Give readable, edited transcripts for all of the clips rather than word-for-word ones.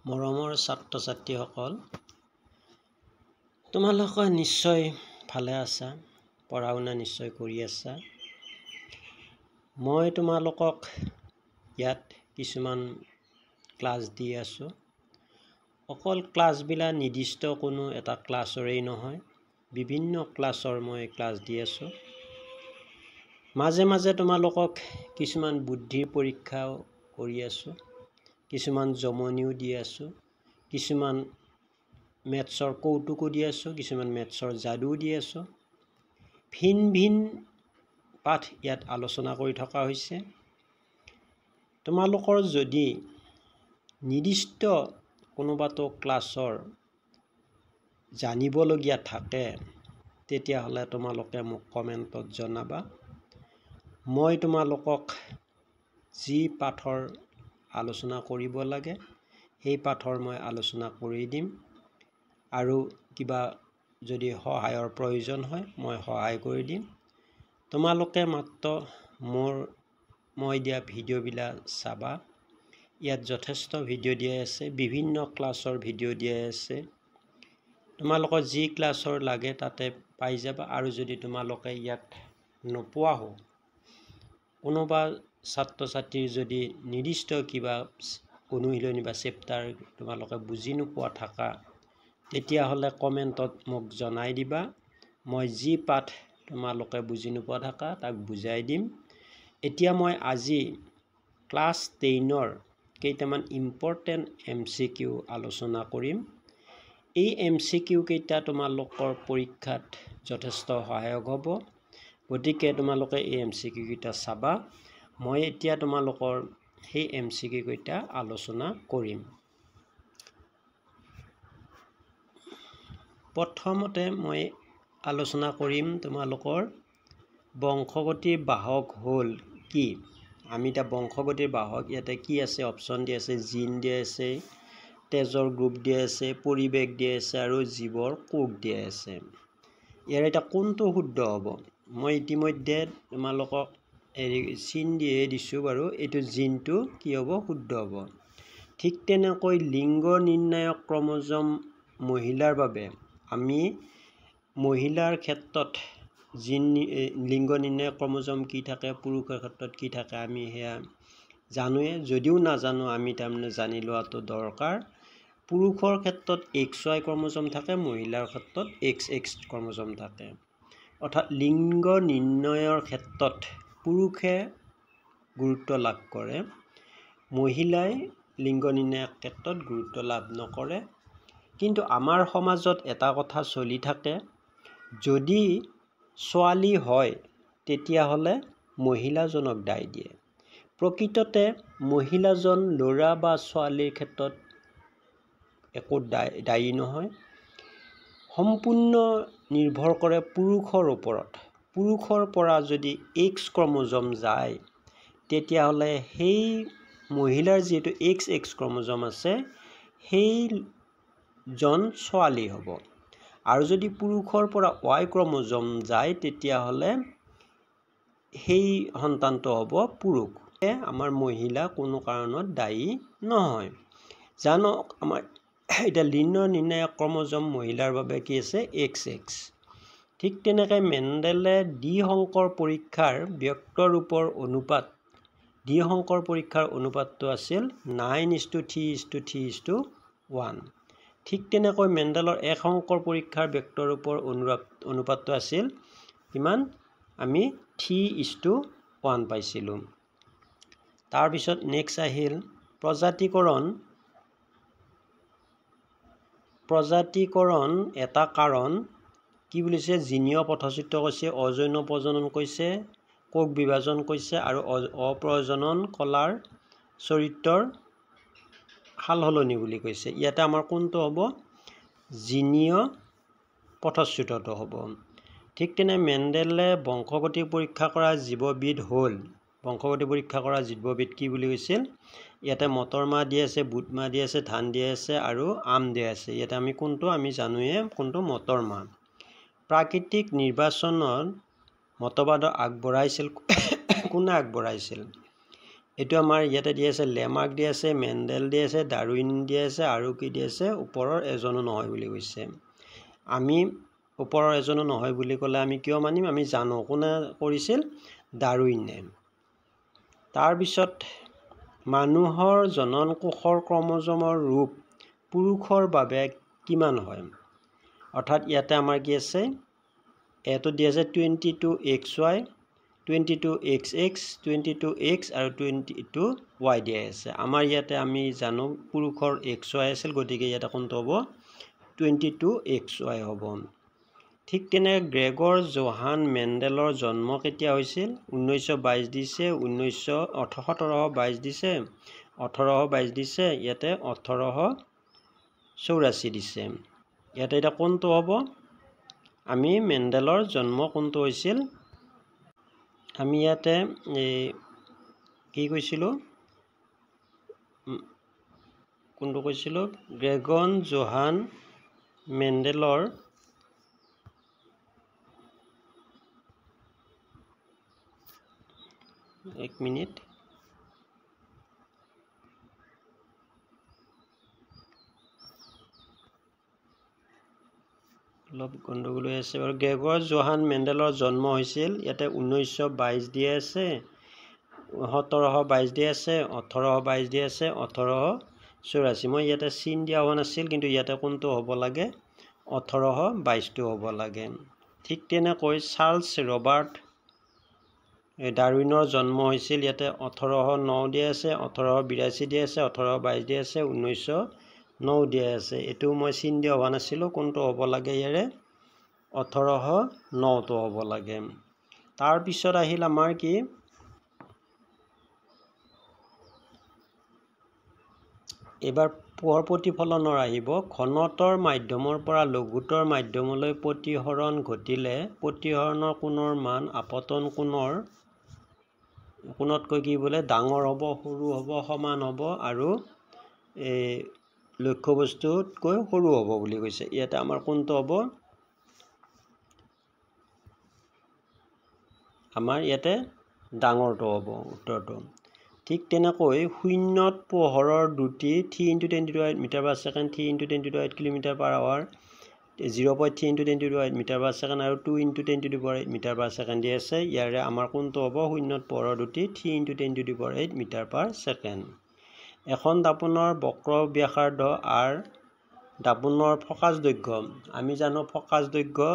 মৰমৰ ছাত্ৰ ছাত্ৰীসকল, তোমালোকে নিশ্চয় ভালে আছা, পঢ়া শুনা নিশ্চয় কৰি আছা। মই তোমালোকক ইয়াত কিছুমান ক্লাছ দি আছোঁ। অকল ক্লাছবিলাক নিৰ্দিষ্ট কোনো এটা ক্লাছৰেই নহয়, বিভিন্ন ক্লাছৰ মই ক্লাছ দি আছোঁ। মাজে মাজে তোমালোকক কিছুমান বুদ্ধিৰ পৰীক্ষাও কৰি আছোঁ, কিছুমান জমনিও দি আছোঁ, কিছুমান মেথছৰ কৌতুকো দি আছোঁ, কিছুমান মেথছৰ যাদুও দি আছোঁ। ভিন ভিন পাঠ ইয়াত আলোচনা কৰি থকা হৈছে। তোমালোকৰ যদি নিৰ্দিষ্ট কোনোবাটো ক্লাছৰ জানিবলগীয়া থাকে তেতিয়াহ'লে তোমালোকে মোক কমেণ্টত জনাবা। মই তোমালোকক যি পাঠৰ আলোচনা কৰিব লাগে সেই পাঠৰ মই আলোচনা কৰি দিম, আৰু কিবা যদি সহায়ৰ প্ৰয়োজন হয় মই সহায় কৰি দিম। তোমালোকে মাত্ৰ মই দিয়া ভিডিঅ'বিলাক চাবা। ইয়াত যথেষ্ট ভিডিঅ' দিয়া আছে, বিভিন্ন ক্লাছৰ ভিডিঅ' দিয়া আছে। তোমালোকৰ যি ক্লাছৰ লাগে তাতে পাই যাবা। আৰু যদি তোমালোকে ইয়াত নোপোৱাও, কোনোবা ছাত্ৰ ছাত্ৰীৰ যদি নিৰ্দিষ্ট কিবা অনুশীলনী বা চেপ্টাৰ তোমালোকে বুজি নোপোৱা থাকা, তেতিয়াহ'লে কমেণ্টত মোক জনাই দিবা। মই যি পাঠ তোমালোকে বুজি নোপোৱা থাকা তাক বুজাই দিম। এতিয়া মই আজি ক্লাছ 10ৰ কেইটামান ইম্পৰ্টেণ্ট MCQ আলোচনা কৰিম। এই MCQ কেইটা তোমালোকৰ পৰীক্ষাত যথেষ্ট সহায়ক হ'ব, গতিকে তোমালোকে এই MCQ কেইটা চাবা। মই এতিয়া তোমালোকৰ সেই MCQ কেইটা আলোচনা কৰিম। প্ৰথমতে মই আলোচনা কৰিম তোমালোকৰ বংশগতিৰ বাহক হ'ল কি। আমি এতিয়া বংশগতিৰ বাহক ইয়াতে কি আছে অপশ্যন দিয়া আছে, জিন দিয়া আছে, তেজৰ গ্ৰুপ দিয়া আছে, পৰিৱেশ দিয়া আছে আৰু জীৱৰ কোষ দিয়া আছে। ইয়াৰ এতিয়া কোনটো শুদ্ধ হ'ব? মই ইতিমধ্যে তোমালোকক চিন দিয়ে দিছোঁ বাৰু। এইটো জিনটো কি হ'ব? শুদ্ধ হ'ব। ঠিক তেনেকৈ লিংগ নিৰ্ণায়ক ক্ৰম'জম মহিলাৰ বাবে আমি মহিলাৰ ক্ষেত্ৰত লিংগ নিৰ্ণায়ক ক্ৰম'জম কি থাকে, পুৰুষৰ ক্ষেত্ৰত কি থাকে আমি সেয়া জানোৱে। যদিও নাজানো আমি তাৰমানে জানি লোৱাটো দৰকাৰ। পুৰুষৰ ক্ষেত্ৰত XY ক্ৰম'জম থাকে, মহিলাৰ ক্ষেত্ৰত XX ক্ৰম'জম থাকে। অৰ্থাৎ লিংগ নিৰ্ণয়ৰ ক্ষেত্ৰত পুৰুষে গুৰুত্ব লাভ কৰে, মহিলাই লিংগ নিৰ্ণয়ৰ ক্ষেত্ৰত গুৰুত্ব লাভ নকৰে। কিন্তু আমাৰ সমাজত এটা কথা চলি থাকে, যদি ছোৱালী হয় তেতিয়াহ'লে মহিলাজনক দায় দিয়ে। প্ৰকৃততে মহিলাজন ল'ৰা বা ছোৱালীৰ ক্ষেত্ৰত একো দায়ী নহয়, সম্পূৰ্ণ নিৰ্ভৰ কৰে পুৰুষৰ ওপৰত। পুৰুষৰ পৰা যদি X ক্ৰম'জম যায় তেতিয়াহ'লে সেই মহিলাৰ যিহেতু XX ক্ৰম'জম আছে সেইজন ছোৱালী হ'ব, আৰু যদি পুৰুষৰ পৰা Y ক্ৰম'জম যায় তেতিয়াহ'লে সেই সন্তানটো হ'ব পুৰুষ। আমাৰ মহিলা কোনো কাৰণত দায়ী নহয়। জানক আমাৰ এতিয়া লিংগ নিৰ্ণায়ক ক্ৰম'জম মহিলাৰ বাবে কি আছে? XX। ঠিক তেনেকৈ মেণ্ডেলে দ্বি-সংকৰ পৰীক্ষাৰ ব্যক্তৰূপৰ অনুপাত, দ্বি-সংকৰ পৰীক্ষাৰ অনুপাতটো আছিল 9:3:3:1। ঠিক তেনেকৈ মেণ্ডেলৰ এক-সংকৰ পৰীক্ষাৰ ব্যক্তৰূপৰ অনুপাতটো আছিল কিমান? আমি 3:1 পাইছিলোঁ। তাৰপিছত নেক্সট আহিল প্ৰজাতিকৰণ এটা কাৰণ কি বুলিছে? জিনীয় পথচ্যুত কৈছে, অযৌন প্ৰজনন কৈছে, কোষ বিভাজন কৈছে আৰু অপ্ৰজনন কলাৰ চৰিত্ৰৰ সালসলনি বুলি কৈছে। ইয়াতে আমাৰ কোনটো হ'ব? জিনীয় পথচ্যুতটো হ'ব। ঠিক তেনে মেণ্ডেলে বংশগতি পৰীক্ষা কৰা জীৱবিধ হ'ল, বংশগতি পৰীক্ষা কৰা জীৱবিধ কি বুলি কৈছিল? ইয়াতে মটৰ মাহ দিয়া আছে, বুট মাহ দিয়া আছে, ধান দিয়া আছে আৰু আম দিয়া আছে। ইয়াতে আমি কোনটো? আমি জানোৱে কোনটো? মটৰ মাহ। প্ৰাকৃতিক নিৰ্বাচনত মতবাদ আগবঢ়াইছিল কোনে আগবঢ়াইছিল? এইটো আমাৰ ইয়াতে দি আছে লেমাৰ্ক দি আছে, মেণ্ডেল দি আছে, ডাৰউইন দি আছে আৰু কি দি আছে ওপৰৰ এজনো নহয় বুলি কৈছে। আমি ওপৰৰ এজনো নহয় বুলি ক'লে আমি কিয় মানিম? আমি জানো কোনে কৰিছিল? ডাৰউইনে। তাৰপিছত মানুহৰ জনন কোষৰ ক্ৰমজমৰ ৰূপ পুৰুষৰ বাবে কিমান হয়? অৰ্থাৎ ইয়াতে আমাৰ কি আছে? এটো দি আছে 22XY, 22XX, 22X আৰু 22Y দিয়া আছে। আমাৰ ইয়াতে আমি জানো পুৰুষৰ XY আছিল, গতিকে ইয়াতে কোনটো হ'ব? 22XY হ'ব। ঠিক তেনে গ্ৰেগৰ জোহান মেণ্ডেলৰ জন্ম কেতিয়া হৈছিল? 1922 দিছে, 1722 দিছে, 1822 দিছে, ইয়াতে 1884 দিছে। ইয়াতে এতিয়া কোনটো হ'ব? আমি মেণ্ডেলৰ জন্ম কোনটো হৈছিল? আমি ইয়াতে কি কৈছিলোঁ? কোনটো কৈছিলোঁ? গ্ৰেগৰ জোহান মেণ্ডেলৰ এক মিনিট অলপ গণ্ডগোল হৈ আছে বাৰু। গ্ৰেগৰ জোহান মেণ্ডেলৰ জন্ম হৈছিল ইয়াতে 1922 দি আছে, 1722 দি আছে, 1822 দি আছে, 1884। মই ইয়াতে চিন দিয়া হোৱা নাছিল, কিন্তু ইয়াতে কোনটো হ'ব লাগে? 1822টো হ'ব লাগে। ঠিক তেনেকৈ চাৰ্লছ ৰবাৰ্ট ডাৰউইনৰ জন্ম হৈছিল ইয়াতে 1809 দি আছে, 1882 দি আছে, 1822 দি আছে, 1909 দিয়া আছে। এইটো মই চিন দিয়া হোৱা নাছিলোঁ, কোনটো হ'ব লাগে? ইয়াৰে 1809টো হ'ব লাগে। তাৰপিছত আহিল আমাৰ কি? এবাৰ পোহৰ প্ৰতিফলনৰ আহিব। ঘনতৰ মাধ্যমৰ পৰা লঘুতৰ মাধ্যমলৈ প্ৰতিসৰণ ঘটিলে প্ৰতিসৰণৰ কোণৰ মান আপতন কোণতকৈ কি বোলে? ডাঙৰ হ'ব, সৰু হ'ব, সমান হ'ব আৰু লক্ষ্যবস্তুতকৈ সৰু হ'ব বুলি কৈছে। ইয়াতে আমাৰ কোনটো হ'ব? আমাৰ ইয়াতে ডাঙৰটো হ'ব উত্তৰটো। ঠিক তেনেকৈ শূন্যত পোহৰৰ দ্ৰুতি 3 × 10⁸ মিটাৰ/ছেকেণ্ড, 3 × 10⁸ কিলোমিটাৰ/আৱাৰ, 0.3 × 10⁸ মিটাৰ/ছেকেণ্ড আৰু 2 × 10⁸ মিটাৰ/ছেকেণ্ড দি আছে। ইয়াৰে আমাৰ কোনটো হ'ব? শূন্যত পোহৰৰ দ্ৰুতি 3 × 10⁸ মিটাৰ/ছেকেণ্ড। এখন দাপোনৰ বক্ৰ ব্যাসাৰ্ধ R, দাপোনৰ ফকাচ দৈৰ্ঘ্য। আমি জানো ফকাচ দৈৰ্ঘ্য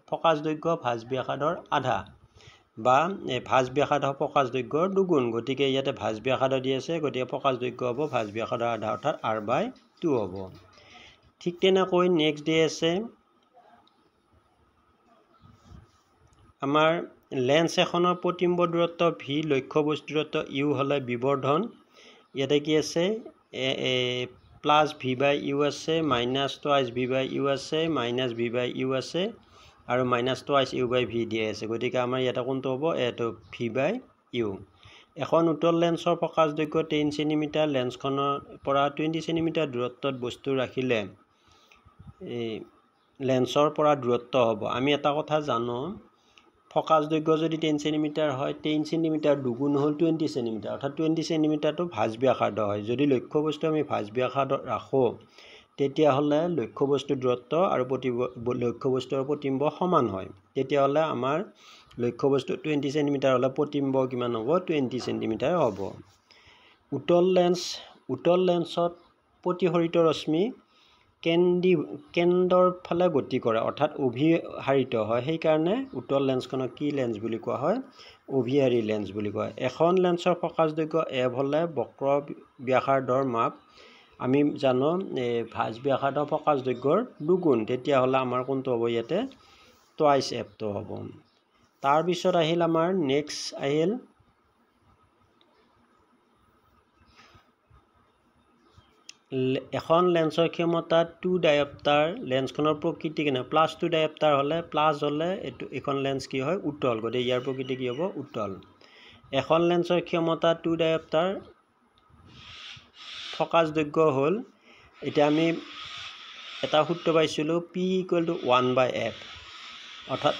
ফকাচ দৈৰ্ঘ্য ভাঁজ ব্যাসাৰ্ধৰ আধা বা ভাঁজ ব্যাসাৰ্ধ ফকাচ দৈৰ্ঘ্যৰ দুগুণ। গতিকে ইয়াতে ভাঁজ ব্যাসাৰ্ধ দি আছে, গতিকে ফকাচ দৈৰ্ঘ্য হ'ব ভাঁজ ব্যাসাৰ্ধৰ আধা, অৰ্থাৎ R/2 হ'ব। ঠিক তেনেকৈ নেক্সট দি আছে আমাৰ লেন্স এখনৰ প্ৰতিবিম্ব দূৰত্ব V, লক্ষ্যবস্তু দূৰত্ব U হ'লে বিবৰ্ধন। ইয়াতে কি আছে? +V/U আছে, -2V/U আছে, -V/U আছে আৰু -2U/V দিয়া আছে। গতিকে আমাৰ ইয়াতে কোনটো হ'ব? এইটো V/U। এখন উত্তল লেন্সৰ ফকাচ দৈৰ্ঘ্য 10 চেণ্টিমিটাৰ, লেন্সখনৰ পৰা 20 চেণ্টিমিটাৰ দূৰত্বত বস্তু ৰাখিলে লেন্সৰ পৰা দূৰত্ব হ'ব। আমি এটা কথা জানো, ফকাচ দৈৰ্ঘ্য যদি 10 চেণ্টিমিটাৰ হয়, 10 চেণ্টিমিটাৰ দুগুণ হ'ল 20 চেণ্টিমিটাৰ, অৰ্থাৎ 20 চেণ্টিমিটাৰটো ভাঁজ ব্যাসাৰ্ধ হয়। যদি লক্ষ্যবস্তু আমি ভাঁজ ব্যাসাৰ্ধ ৰাখোঁ, তেতিয়াহ'লে লক্ষ্যবস্তুৰ দূৰত্ব আৰু লক্ষ্যবস্তু আৰু প্ৰতিবিম্ব সমান হয়। তেতিয়াহ'লে আমাৰ লক্ষ্যবস্তু 20 চেণ্টিমিটাৰ হ'লে প্ৰতিবিম্ব কিমান হ'ব? 20 চেণ্টিমিটাৰ হ'ব। উত্তল লেন্সত প্ৰতিসৰিত ৰশ্মি কেন্দ্ৰৰ ফালে গতি কৰে, অৰ্থাৎ অভিসাৰিত হয়। সেইকাৰণে উত্তল লেন্সখনক কি লেন্স বুলি কোৱা হয়? অভিসাৰী লেন্স বুলি কোৱা হয়। এখন লেন্সৰ ফকাচ দৈৰ্ঘ্য F হ'লে বক্ৰ ব্যাসাৰ্ধৰ মাপ আমি জানো ভাঁজ ব্যাসাৰ্ধ ফকাচ দৈৰ্ঘ্যৰ দুগুণ। তেতিয়াহ'লে আমাৰ কোনটো হ'ব? ইয়াতে টুৱাইচ Fটো হ'ব। তাৰপিছত আহিল আমাৰ নেক্সট আহিল এখন লেন্সৰ ক্ষমতা 2 ডায়োপ্টাৰ, লেন্সখনৰ প্ৰকৃতি কেনে? +2 ডায়োপ্টাৰ হ'লে এইখন লেন্স কি হয়? উত্তল। গতিকে ইয়াৰ প্ৰকৃতি কি হ'ব? উত্তল। এখন লেন্সৰ ক্ষমতা 2 ডায়োপ্টাৰ, ফকাচ দৈৰ্ঘ্য হ'ল, এতিয়া আমি এটা সূত্ৰ পাইছিলোঁ P = 1/F। অৰ্থাৎ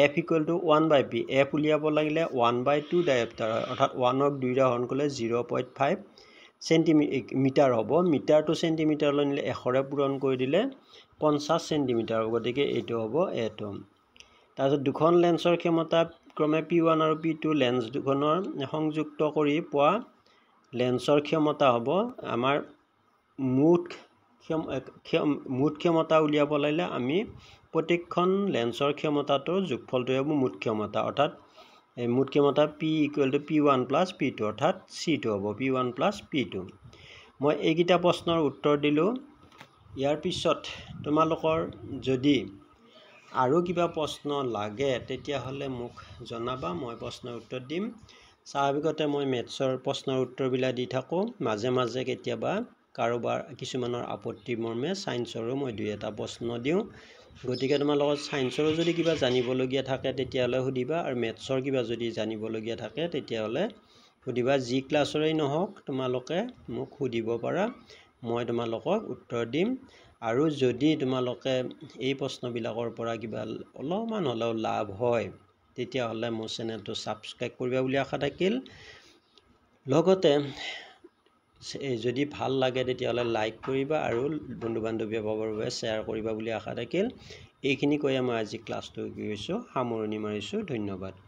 f = 1/p f উলিয়াব লাগিলে 1/2 ডায়েপ্টাৰ হয় অৰ্থাৎ 1ক 2ৰে হৰণ কৰিলে 0.5 সেণ্টিমিটাৰ হ'ব মিটাৰটো সেণ্টিমিটাৰলৈ নিলে 100ৰে পূৰণ কৰি দিলে 50 সেণ্টিমিটাৰ হ'ব গতিকে এইটো হ'ব এটো তাৰপিছত দুখন লেন্সৰ ক্ষমতা ক্ৰমে p1 আৰু p2 লেন্স দুখনৰ সংযুক্ত কৰি পোৱা লেন্সৰ ক্ষমতা হ'ব আমাৰ মুঠ ক্ষমতা উলিয়াব লাগিলে আমি প্ৰত্যেকখন লেন্সৰ ক্ষমতাটোৰ যোগফলটো হ'ব মুঠ ক্ষমতা অৰ্থাৎ মুঠ ক্ষমতা p = p1 + p2 অৰ্থাৎ c2 হ'ব p1 + p2 মই এইকেইটা প্ৰশ্নৰ উত্তৰ দিলোঁ ইয়াৰ পিছত তোমালোকৰ যদি আৰু কিবা প্ৰশ্ন লাগে তেতিয়াহ'লে মোক জনাবা মই প্ৰশ্নৰ উত্তৰ দিম স্বাভাৱিকতে মই মেথছৰ প্ৰশ্নৰ উত্তৰবিলাক দি থাকোঁ মাজে মাজে কেতিয়াবা কাৰোবাৰ কিছুমানৰ আপত্তি মৰ্মে সায়েন্সৰো মই দুই এটা প্ৰশ্ন দিওঁ গতিকে তোমালোকৰ সায়েন্সৰো যদি কিবা জানিবলগীয়া থাকে তেতিয়াহ'লে সুধিবা আৰু মেথছৰ কিবা যদি জানিবলগীয়া থাকে তেতিয়াহ'লে সুধিবা যি ক্লাছৰেই নহওক তোমালোকে মোক সুধিব পাৰা মই তোমালোকক উত্তৰ দিম আৰু যদি তোমালোকে এই প্ৰশ্নবিলাকৰ পৰা কিবা অলপমান হ'লেও লাভ হয় তেতিয়াহ'লে মোৰ চেনেলটো ছাবস্ক্ৰাইব কৰিবা বুলি আশা থাকিল লগতে যদি ভাল লাগে তেতিয়াহ'লে লাইক কৰিবা আৰু বন্ধু বান্ধৱীসকলৰ বাবে শ্বেয়াৰ কৰিবা বুলি আশা থাকিল এইখিনি কৈয়ে মই আজি ক্লাছটো কৰিছোঁ সামৰণি মাৰিছোঁ ধন্যবাদ